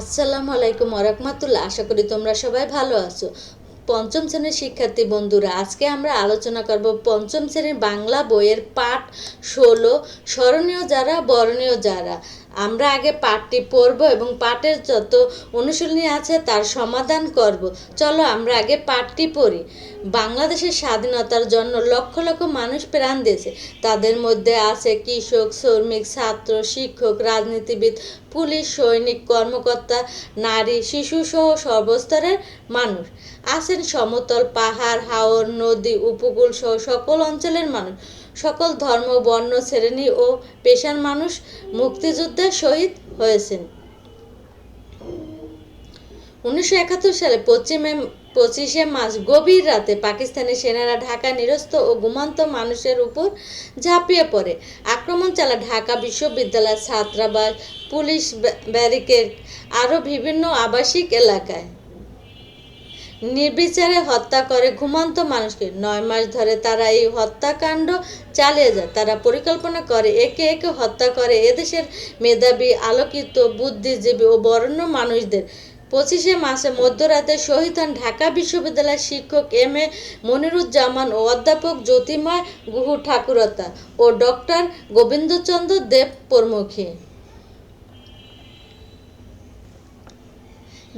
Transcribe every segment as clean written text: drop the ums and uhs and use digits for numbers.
আসসালামু আলাইকুম ওয়া আশা করি তোমরা সবাই ভালো আছো। পঞ্চম শ্রেণীর শিক্ষার্থী বন্ধুরা, আজকে আমরা আলোচনা করব পঞ্চম শ্রেণীর বাংলা বইয়ের পাঠ 16 স্মরণীয় যারা বরণীয় যারা। আমরা আগে পাঠটি পড়ব এবং পাঠের যত অনুশীলনী আছে তার সমাধান করব। চলো আমরা আগে পাঠটি পড়ি। বাংলাদেশের স্বাধীনতার জন্য লক্ষ লক্ষ মানুষ প্রাণ দিয়েছে। তাদের মধ্যে আছে কৃষক, শ্রমিক, ছাত্র, শিক্ষক, রাজনীতিবিদ, পুলিশ, সৈনিক, কর্মকর্তা, নারী, শিশুসহ সর্বস্তরের মানুষ। আছেন সমতল, পাহাড়, হাওর, নদী, উপকূল সহ সকল অঞ্চলের মানুষ। সকল ধর্ম, বর্ণ, শ্রেণী ও পেশার মানুষ মুক্তিযুদ্ধে শহীদ হয়েছেন। 1971 সালে 25শে মার্চ গভীর রাতে পাকিস্তানি সেনারা ঢাকা নিরস্ত ও ঘুমন্ত মানুষের উপর ঝাঁপিয়ে পড়ে। আক্রমণ চালায় ঢাকা বিশ্ববিদ্যালয়, ছাত্রাবাস, পুলিশ ব্যারিকেড আরও বিভিন্ন আবাসিক এলাকায়। নির্বিচারে হত্যা করে ঘুমন্ত মানুষকে। 9 মাস ধরে তারা এই হত্যাকাণ্ড চালিয়ে যায়। তারা পরিকল্পনা করে একে একে হত্যা করে এদেশের মেধাবী, আলোকিত, বুদ্ধিজীবী ও বরেণ্য মানুষদের। 25শে মার্চে মধ্যরাতে শহীদ হন ঢাকা বিশ্ববিদ্যালয়ের শিক্ষক এম.এ. মনিরুজ্জামান ও অধ্যাপক জ্যোতির্ময় গুহ ঠাকুরতা ও ডক্টর গোবিন্দচন্দ্র দেব প্রমুখ।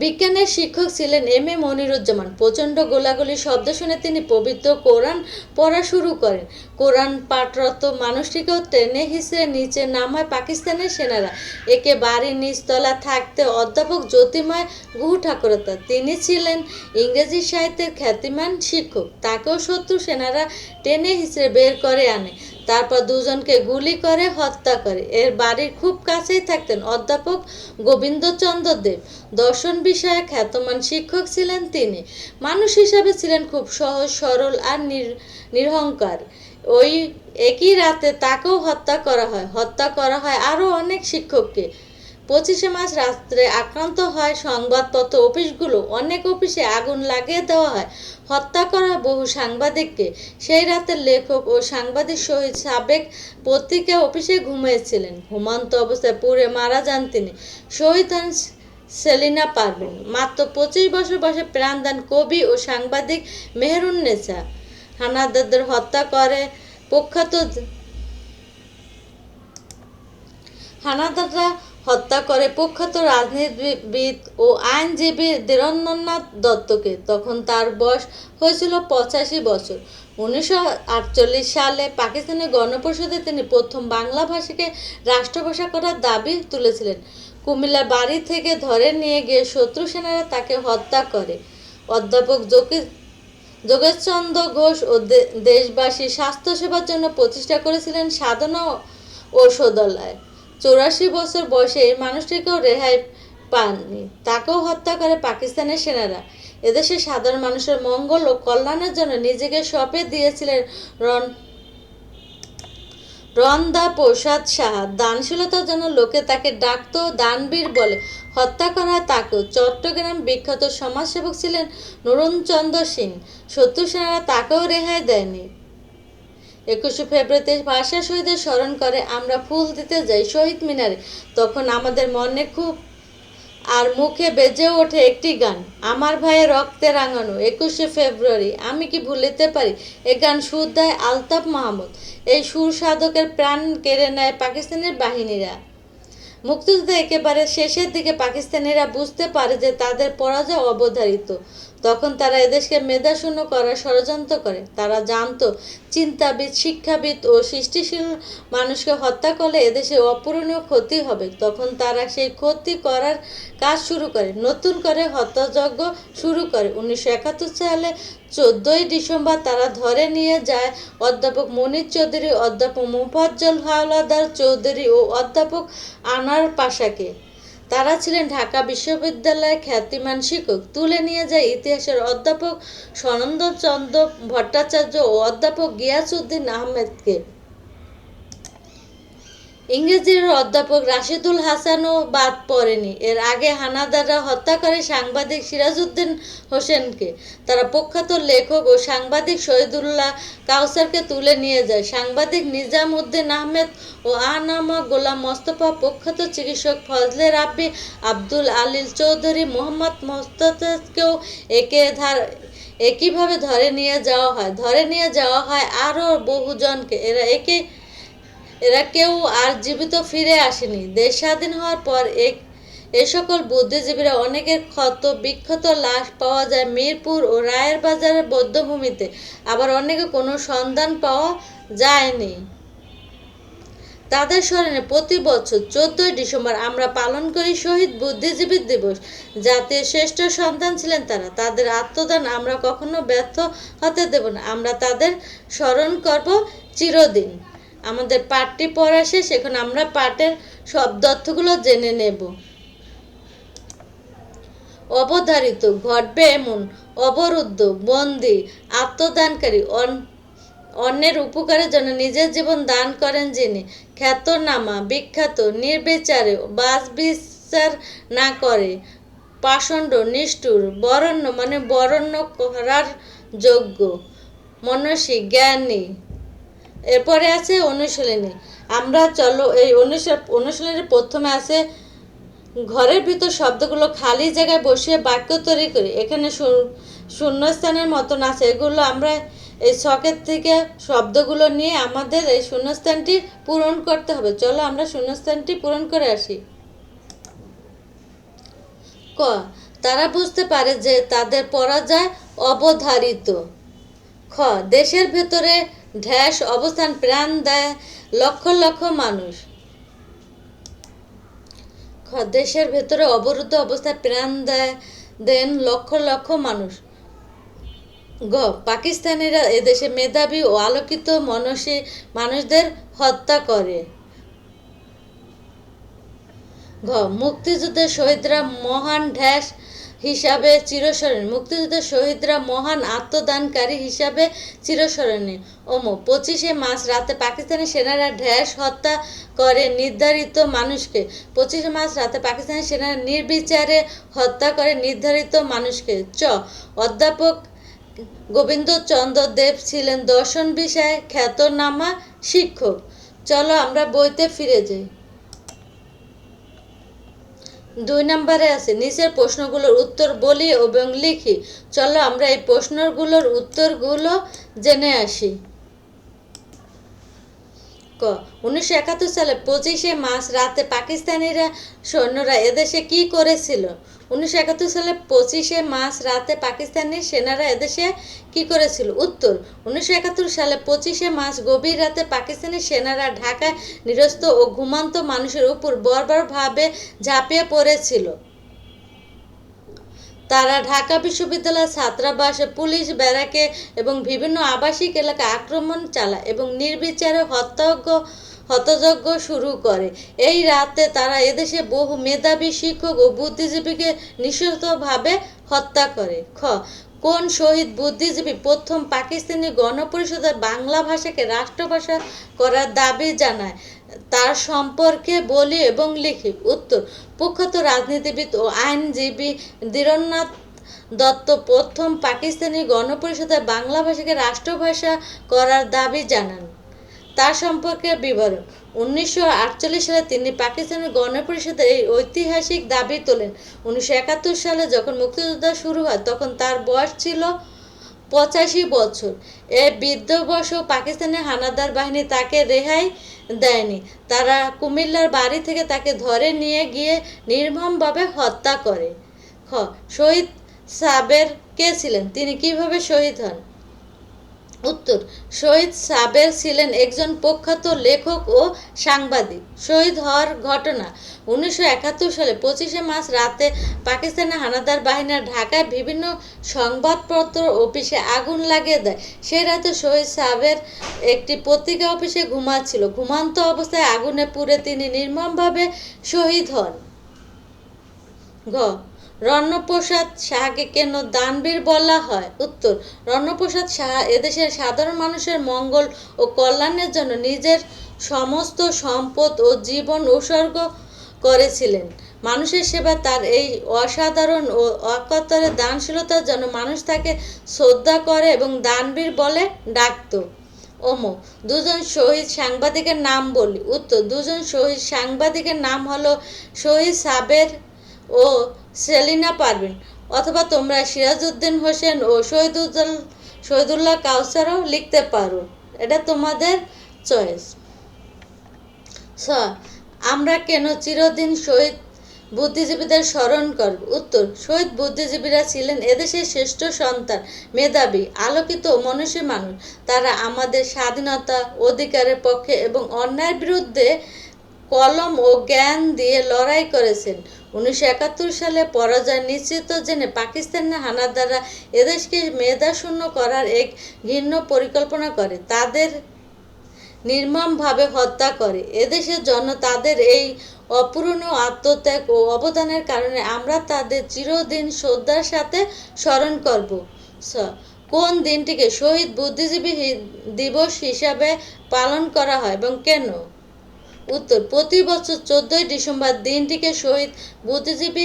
বিজ্ঞানের শিক্ষক ছিলেন এম.এ. মনিরুজ্জামান। প্রচণ্ড গোলাগুলির শব্দ শুনে তিনি পবিত্র কোরআন পড়া শুরু করেন। কোরআন পাঠরত মানুষটিকেও টেনে হিঁচড়ে নিচে নামায় পাকিস্তানের সেনারা। একে বাড়ির নিচতলা থাকতে অধ্যাপক জ্যোতির্ময় গুহ ঠাকুরতা। তিনি ছিলেন ইংরেজি সাহিত্যের খ্যাতিমান শিক্ষক। তাকেও শত্রু সেনারা টেনে হিঁচড়ে বের করে আনে। তারপর দুজনকে গুলি করে হত্যা করে। এর বাড়ির খুব কাছেই থাকতেন অধ্যাপক গোবিন্দচন্দ্র দেব। দর্শন বিষয়ে খ্যাতমান শিক্ষক ছিলেন তিনি। মানুষ হিসাবে ছিলেন খুব সহজ সরল আর নিরহংকার। ওই একই রাতে তাকেও হত্যা করা হয় আরও অনেক শিক্ষককে। 25শে মার্চ রাত্রে আক্রান্ত হয় সংবাদপত্র অফিসগুলো। অনেক অফিসে আগুন লাগিয়ে দেওয়া হয়। হত্যা করা বহু সাংবাদিককে। সেই রাতে লেখক ও সাংবাদিক শহীদ সাবেক পত্রিকা অফিসে ঘুমিয়েছিলেন। ঘুমন্ত অবস্থায় পুড়ে মারা যান তিনি। শহীদ হন সেলিনা পারভীন। মাত্র 25 বছর বয়সে প্রাণ দেন কবি ও সাংবাদিক মেহেরুন্নেছা। হানাদারদের হত্যা করে প্রখ্যাত রাজনীতিবিদ ও আইনজীবী ধীরেন্দ্রনাথ দত্তকে। তখন তার বয়স হয়েছিল 85 বছর। 1948 সালে পাকিস্তানের গণপরিষদে তিনি প্রথম বাংলা ভাষাকে রাষ্ট্রভাষা করার দাবি তুলেছিলেন। কুমিল্লার বাড়ি থেকে ধরে নিয়ে গিয়ে শত্রু সেনারা তাকে হত্যা করে। অধ্যাপক যোগেশচন্দ্র ঘোষ ও দেশবাসীর স্বাস্থ্যসেবার জন্য প্রতিষ্ঠা করেছিলেন সাধনা ঔষধালয়। 84 বছর বয়সে এই মানুষটিকেও রেহাই পাননি। তাকেও হত্যা করে পাকিস্তানের সেনারা। এদেশের সাধারণ মানুষের মঙ্গল ও কল্যাণের জন্য নিজেকে সঁপে দিয়েছিলেন রন্দা প্রসাদ সাহা। দানশীলতার জন্য লোকে তাকে ডাকত দানবীর বলে। হত্যা করা হয় তাকেও। চট্টগ্রাম বিখ্যাত সমাজসেবক ছিলেন নরুনচন্দ্র সিং। শত্রু সেনারা তাকেও রেহাই দেয়নি। 21শে ফেব্রুয়ারিতে ভাষা শহীদের স্মরণ করে আমরা ফুল দিতে যাই শহীদ মিনারে। তখন আমাদের মনে খুব আর মুখে বেজে ওঠে একটি গান, আমার ভাইয়ের রক্তে রাঙানো 21শে ফেব্রুয়ারি আমি কি ভুলিতে পারি। এ গান সুর দেয় আলতাফ মাহমুদ। এই সুর সাধকের প্রাণ কেড়ে নেয় পাকিস্তানের বাহিনীরা। মুক্তিযুদ্ধ একেবারে শেষের দিকে পাকিস্তানিরা বুঝতে পারে যে তাদের পরাজয় অবধারিত। তখন তারা এদেশকে মেধাশূন্য করার ষড়যন্ত্র করে। তারা জানত চিন্তাবিদ, শিক্ষাবিদ ও সৃষ্টিশীল মানুষকে হত্যা করলে এদেশে অপূরণীয় ক্ষতি হবে। তখন তারা সেই ক্ষতি করার কাজ শুরু করে, নতুন করে হত্যাযজ্ঞ শুরু করে। 1971 সালে 14ই ডিসেম্বর তারা ধরে নিয়ে যায় অধ্যাপক মনির চৌধুরী, অধ্যাপক মোফাজ্জল হাওলাদার চৌধুরী ও অধ্যাপক আনোয়ার পাশাকে। তারা ছিলেন ঢাকা বিশ্ববিদ্যালয়ের খ্যাতিমান শিক্ষক। তুলে নিয়ে যায় ইতিহাসের অধ্যাপক সনন্দচন্দ্র ভট্টাচার্য ও অধ্যাপক গিয়াসউদ্দিন আহমেদকে। ইংরেজির অধ্যাপক রাশিদুল হাসানও বাদ পড়েনি। এর আগে হানাদাররা হত্যা করে সাংবাদিক সিরাজউদ্দিন হোসেনকে। তারা প্রখ্যাত লেখক ও সাংবাদিক শহীদুল্লাহ কাউসারকে তুলে নিয়ে যায়। সাংবাদিক নিজাম উদ্দিন আহমেদ ও আনামা গোলাম মোস্তফা, প্রখ্যাত চিকিৎসক ফজলে রাব্বি, আব্দুল আলিল চৌধুরী, মোহাম্মদ মোস্তাকেও একইভাবে ধরে নিয়ে যাওয়া হয় আরও বহুজনকে। এরা কেউ আর জীবিত ফিরে আসেনি। দেশ স্বাধীন হওয়ার পর এ সকল বুদ্ধিজীবীরা অনেকের ক্ষত বিক্ষত লাশ পাওয়া যায় মিরপুর ও রায়ের বাজারের বধ্যভূমিতে, আবার অনেকে কোনো সন্ধান পাওয়া যায়নি। তাদের স্মরণে প্রতি বছর 14 ডিসেম্বর আমরা পালন করি শহীদ বুদ্ধিজীবী দিবস। জাতির শ্রেষ্ঠ সন্তান ছিলেন তারা। তাদের আত্মদান আমরা কখনো ব্যর্থ হতে দেব না। আমরা তাদের স্মরণ করব চিরদিন। আমাদের পাঠটি পড়া শেষ। এখন আমরা পাঠের শব্দ অর্থগুলো জেনে নেব। অবধারিত, ঘটবে এমন, অবরুদ্ধ, বন্দী, আত্মদানকারী, অন্যের উপকারের জন্য নিজের জীবন দান করেন যিনি। খ্যাতনামা, বিখ্যাত, নির্বিচারে, বাছবিচার না করে, পাষণ্ড, নিষ্ঠুর, বরেণ্য মানে বরেণ্য করার যোগ্য, মনস্বী, জ্ঞানী। এরপরে আছে অনুশীলনী। আমরা চলো এই অনুশীলনীর প্রথমে আছে ঘরের ভিতর শব্দগুলো খালি জায়গায় বসিয়ে বাক্য তৈরি করি। এখানে শূন্যস্থানের মতন আছে, এগুলো আমরা এই ছকের থেকে শব্দগুলো নিয়ে আমাদের এই শূন্যস্থানটি পূরণ করতে হবে। চলো আমরা শূন্যস্থানটি পূরণ করে আসি। ক, তারা বুঝতে পারে যে তাদের পরাজয় অবধারিত। খ, দেশের ভেতরে ঢ্যাস অবস্থান প্রাণ দেয় লক্ষ লক্ষ মানুষ। খ, দেশের ভেতরে অবরুদ্ধ অবস্থায় প্রাণ দেন লক্ষ লক্ষ মানুষ। গ, পাকিস্তানিরা এদেশে মেধাবী ও আলোকিত মনস্বী মানুষদের হত্যা করে। ঘ, মুক্তিযুদ্ধের শহীদরা মহান ঢ্যাস হিসাবে চিরস্মরণীয়। মুক্তিযুদ্ধের শহীদরা মহান আত্মদানকারী হিসাবে চিরস্মরণীয়। 25শে মার্চ রাতে পাকিস্তানি সেনারা ঢ্যাস হত্যা করে নির্ধারিত মানুষকে। 25শে মার্চ রাতে পাকিস্তানি সেনারা নির্বিচারে হত্যা করে নির্ধারিত মানুষকে। চ, অধ্যাপক গোবিন্দচন্দ্র দেব ছিলেন দর্শন বিষয়ে খ্যাতনামা শিক্ষক। চলো আমরা বইতে ফিরে যাই। 2 নম্বরে আছে নিচের প্রশ্নগুলোর উত্তর বলি এবং লিখি। চলো আমরা এই প্রশ্নগুলোর উত্তরগুলো জেনে আসি। ক, 1971 সালে 25শে মার্চ রাতে পাকিস্তানিরা সৈন্যরা এদেশে কি করেছিল? 1971 সালে 25শে মার্চ রাতে পাকিস্তানি সেনারা এদেশে কি করেছিল? উত্তর, 1971 সালে 25শে মার্চ গভীর রাতে পাকিস্তানি সেনারা ঢাকায় নিরস্ত ও ঘুমন্ত মানুষের উপর বর্বরভাবে ঝাঁপিয়ে পড়েছিল। তারা ঢাকা বিশ্ববিদ্যালয়ের ছাত্রাবাসে, পুলিশ ব্যারাকে এবং বিভিন্ন আবাসিক এলাকায় আক্রমণ চালায় এবং নির্বিচারে হত্যাযজ্ঞ শুরু করে। এই রাতে তারা এদেশে বহু মেধাবী শিক্ষক ও বুদ্ধিজীবীকে নৃশংসভাবে হত্যা করে। খ, কোন শহীদ বুদ্ধিজীবী প্রথম পাকিস্তানি গণপরিষদের বাংলা ভাষাকে রাষ্ট্রভাষা করার দাবি জানায়? তার সম্পর্কে বলি এবং লিখি। উত্তর, প্রখ্যাত রাজনীতিবিদ ও আইনজীবী ধীরেন্দ্রনাথ দত্ত প্রথম পাকিস্তানি গণপরিষদের বাংলা ভাষাকে রাষ্ট্রভাষা করার দাবি জানান। তার সম্পর্কে বিবরণ। 1948 সালে তিনি পাকিস্তানি গণপরিষদের এই ঐতিহাসিক দাবি তোলেন। 1971 সালে যখন মুক্তিযুদ্ধ শুরু হয় তখন তার বয়স ছিল 85 বছর। এই বৃদ্ধ বয়সেও পাকিস্তানি হানাদার বাহিনী তাকে রেহাই দেয়নি। তারা কুমিল্লার বাড়ি থেকে তাকে ধরে নিয়ে গিয়ে নির্মমভাবে হত্যা করে। খ, শহীদ সাবের কে ছিলেন? তিনি কিভাবে শহীদ হন? উত্তর, শহীদ সাবের ছিলেন একজন প্রখ্যাত লেখক ও সাংবাদিক। শহীদ হওয়ার ঘটনা। 1971 সালে 25শে মার্চ রাতে পাকিস্তানি হানাদার বাহিনীরা ঢাকায় বিভিন্ন সংবাদপত্র অফিসে আগুন লাগিয়ে দেয়। সেই রাতে শহীদ সাবের একটি পত্রিকা অফিসে ঘুমাচ্ছিল। ঘুমন্ত অবস্থায় আগুনে পুড়ে তিনি নির্মমভাবে শহীদ হন। ঘ, রণপ্রসাদ সাহাকে কেন দানবীর বলা হয়? উত্তর, রণপ্রসাদ সাহা এদেশের সাধারণ মানুষের মঙ্গল ও কল্যাণের জন্য নিজের সমস্ত সম্পদ ও জীবন উৎসর্গ করেছিলেন। মানুষের সেবা তার এই অসাধারণ ও অকাতরে দানশীলতার জন্য মানুষ তাকে শ্রদ্ধা করে এবং দানবীর বলে ডাকত। ওমো, দুজন শহীদ সাংবাদিকের নাম বলি। উত্তর, দুজন শহীদ সাংবাদিকের নাম হলো শহীদ সাবের ও সেলিনা পারভিন, অথবা তোমরা সিরাজউদ্দিন হোসেন ও শহীদুল্লাহ কাউসারও লিখতে পারো, এটা তোমাদের চয়েস। আমরা কেন চিরদিন শহীদ বুদ্ধিজীবীদের স্মরণ করব? উত্তর, শহীদ বুদ্ধিজীবীরা ছিলেন এদেশের শ্রেষ্ঠ সন্তান, মেধাবী, আলোকিত ও মনীষী মানুষ। তারা আমাদের স্বাধীনতা, অধিকারের পক্ষে এবং অন্যায়ের বিরুদ্ধে কলম ও জ্ঞান দিয়ে লড়াই করেছেন। 1971 সালে পরাজয় নিশ্চিত জেনে পাকিস্তানের হানাদাররা এদেশকে মেধাশূন্য করার এক ঘৃণ্য পরিকল্পনা করে তাদের নির্মমভাবে হত্যা করে। এদেশের জন্য তাদের এই অপূরণীয় আত্মত্যাগ ও অবদানের কারণে আমরা তাদের চিরদিন শ্রদ্ধার সাথে স্মরণ করব। কোন দিনটিকে শহীদ বুদ্ধিজীবী দিবস হিসাবে পালন করা হয় এবং কেন? উত্তর, প্রতি বছর 14 ডিসেম্বর দিনটিকে শহীদ বুদ্ধিজীবী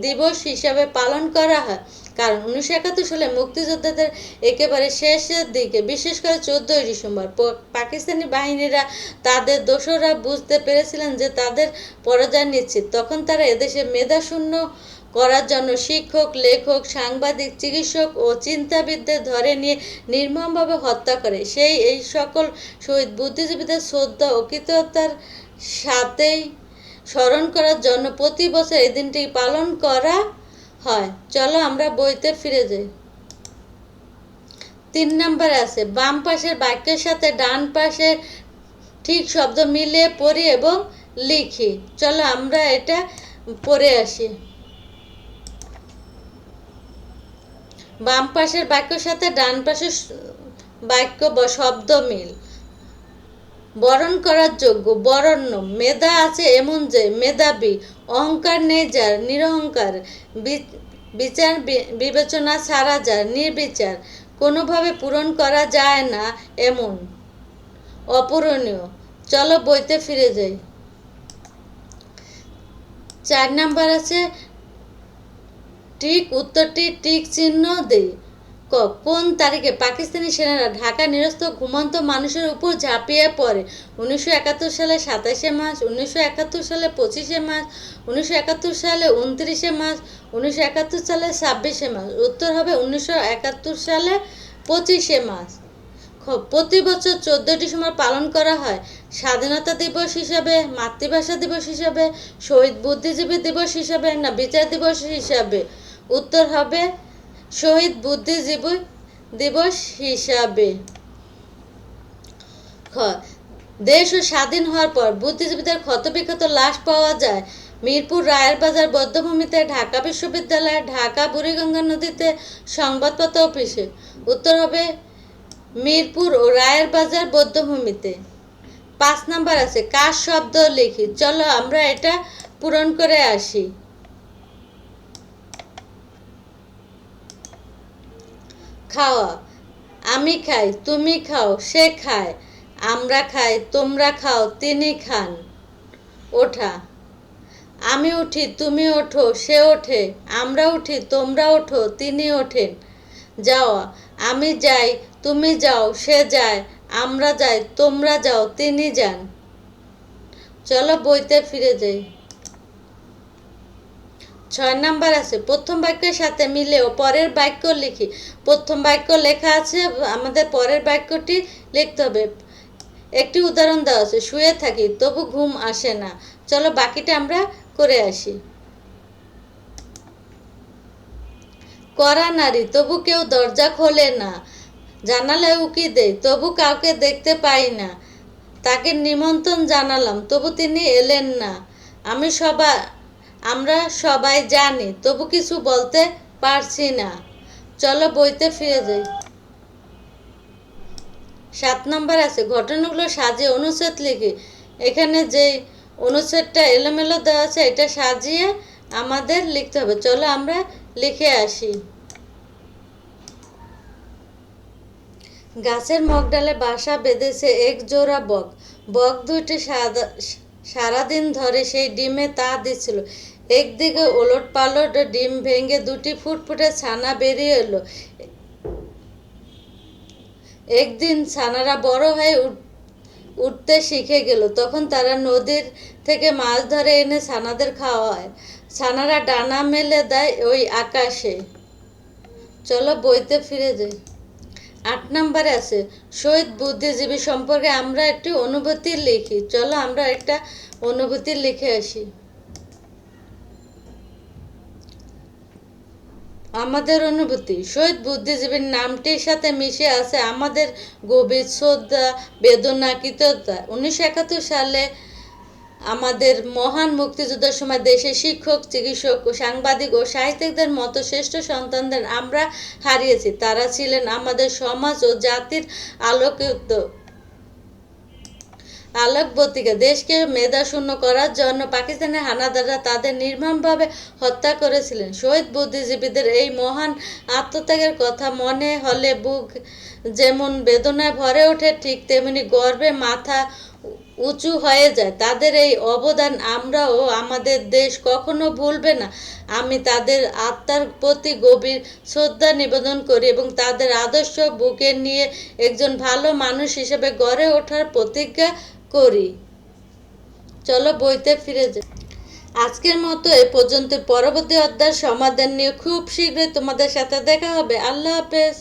দিবস হিসাবে পালন করা হয় কারণ 1971 সালে মুক্তিযোদ্ধাদের একেবারে শেষের দিকে, বিশেষ করে 14 ডিসেম্বর, পাকিস্তানি বাহিনীরা তাদের দোসররা বুঝতে পেরেছিলেন যে তাদের পরাজয় নিশ্চিত। তখন তারা এদেশে মেধাশূন্য করার জন্য শিক্ষক, লেখক, সাংবাদিক, চিকিৎসক ও চিন্তাবিদদের ধরে নিয়ে নির্মমভাবে হত্যা করে। এই সকল শহীদ বুদ্ধিজীবীদের শ্রদ্ধা ও কৃতজ্ঞতার সাথেই স্মরণ করার জন্য প্রতি বছর এই দিনটি পালন করা হয়। চলো আমরা বইতে ফিরে যাই। 3 নম্বরে আছে, বাম পাশের বাক্যের সাথে ডান পাশের ঠিক শব্দ মিলিয়ে পড়ি এবং লিখি। চলো আমরা এটা পড়ে আসি। বাম পাশের বাক্যের সাথে ডান পাশের বাক্য বা শব্দ মিল। বরণ করার যোগ্য, বরণ্য। মেধা আছে এমন যে, মেধাবী। অহংকার নেই যার, নিরহংকার। বিচার বিবেচনা ছাড়া যার, নির্বিচার। কোনোভাবে পূরণ করা যায় না এমন, অপূরণীয়। চলো বইতে ফিরে যাই। 4 নাম্বার আছে, ঠিক উত্তরটি টিক চিহ্ন দেই। কোন তারিখে পাকিস্তানি সেনারা ঢাকা নিরস্ত ঘুমন্ত মানুষের উপর ঝাঁপিয়ে পড়ে? 1971 সালে 27শে মার্চ, 1971 সালে 25শে মার্চ, 1971 সালে 29শে মার্চ, 1971 সালে 26শে মার্চ। উত্তর হবে 1971 সালে 25শে মার্চ। প্রতি বছর 14 ডিসেম্বর পালন করা হয় স্বাধীনতা দিবস হিসাবে, মাতৃভাষা দিবস হিসাবে, শহীদ বুদ্ধিজীবী দিবস হিসাবে, না বিচার দিবস হিসাবে? উত্তর হবে শহীদ বুদ্ধিজীবী দিবস হিসাবে। দেশ ও স্বাধীন হওয়ার পর বুদ্ধিজীবীদের ক্ষতবিক্ষত লাশ পাওয়া যায় মিরপুর, রায়ের বাজার, বধ্যভূমিতে, ঢাকা বিশ্ববিদ্যালয়, ঢাকা বুড়িগঙ্গা নদীতে, সংবাদপত্র অফিসে। উত্তর হবে মিরপুর ও রায়ের বাজার, বধ্যভূমিতে। 5 নাম্বার আছে, কার শব্দ লিখি। চলো আমরা এটা পূরণ করে আসি। খাওয়া, আমি খাই, তুমি খাও, সে খায়, আমরা খাই, তোমরা খাও, তিনি খান। ওঠা, আমি উঠি, তুমি ওঠো, সে ওঠে, আমরা উঠি, তোমরা ওঠো, তিনি ওঠেন। যাওয়া, আমি যাই, তুমি যাও, সে যায়, আমরা যাই, তোমরা যাও, তিনি যান। চলো বইতে ফিরে যাই। 6 নাম্বার আছে, প্রথম বাক্যের সাথে মিলে ও পরের বাক্য লিখি। প্রথম বাক্য লেখা আছে, আমাদের পরের বাক্যটি লিখতে হবে। একটি উদাহরণ দেওয়া আছে, শুয়ে থাকি তবু ঘুম আসে না। চলো বাকিটা আমরা করে আসি। কড়া নাড়ি তবু কেউ দরজা খোলে না, জানালায় উকি দেই তবু কাউকে দেখতে পাই না, তাকে নিমন্ত্রণ জানালাম তবু তিনি এলেন না, আমরা সবাই জানি তবু কিছু বলতে পারছি না। চলো বইতে ফিরে যাই। 7 নম্বর আছে, ঘটনাগুলো সাজিয়ে অনুচ্ছেদ লিখি। এখানে যে অনুচ্ছেদটা এলোমেলো দেওয়া আছে এটা সাজিয়ে আমাদের লিখতে হবে। চলো আমরা লিখে আসি। গাছের মগডালে বাসা বেঁধেছে এক জোড়া বক। বক দুইটি সারাদিন ধরে সেই ডিমে তা দিচ্ছিল। একদিকে ওলট পালট ডিম ভেঙে দুটি ফুটফুটে ছানা বেরিয়ে এলো। একদিন ছানারা বড় হয়ে উঠতে শিখে গেল। তখন তারা নদীর থেকে মাছ ধরে এনে ছানাদের খাওয়ায়। ছানারা ডানা মেলে দেয় ওই আকাশে। চলো বইতে ফিরে যাই। ৮ নম্বরে আছে শহীদ বুদ্ধিজীবী সম্পর্কে আমরা একটি অনুভূতি লিখি। চলো আমরা একটা অনুভূতি লিখে আসি। আমাদের অনুভূতি, শহীদ বুদ্ধিজীবীর নামটির সাথে মিশে আছে আমাদের গভীর শ্রদ্ধা, বেদনা, কৃতজ্ঞতা। 1971 সালে আমাদের মহান মুক্তিযুদ্ধের সময় দেশের শিক্ষক, চিকিৎসক, সাংবাদিক ও সাহিত্যিকদের মতো শ্রেষ্ঠ সন্তানদের আমরা হারিয়েছি। তারা ছিলেন আমাদের সমাজ ও জাতির আলোকবর্তিকা। দেশকে মেধাশূন্য করার জন্য পাকিস্তানের হানাদাররা তাদের নির্মমভাবে হত্যা করেছিলেন। শহীদ বুদ্ধিজীবীদের এই মহান আত্মত্যাগের কথা মনে হলে বুক যেমন বেদনায় ভরে ওঠে, ঠিক তেমনি গর্বে মাথা উঁচু হয়ে যায়। তাদের এই অবদান আমরা ও আমাদের দেশ কখনো ভুলবে না। আমি তাদের আত্মার প্রতি গভীর শ্রদ্ধা নিবেদন করি এবং তাদের আদর্শ বুকে নিয়ে একজন ভালো মানুষ হিসেবে গড়ে ওঠার প্রতিজ্ঞা করি। চলো বইতে ফিরে যাই। আজকের মতো এ পর্যন্ত। পরবর্তী অধ্যায় সমাধান নিয়ে খুব শীঘ্রই তোমাদের সাথে দেখা হবে। আল্লাহ হাফেজ।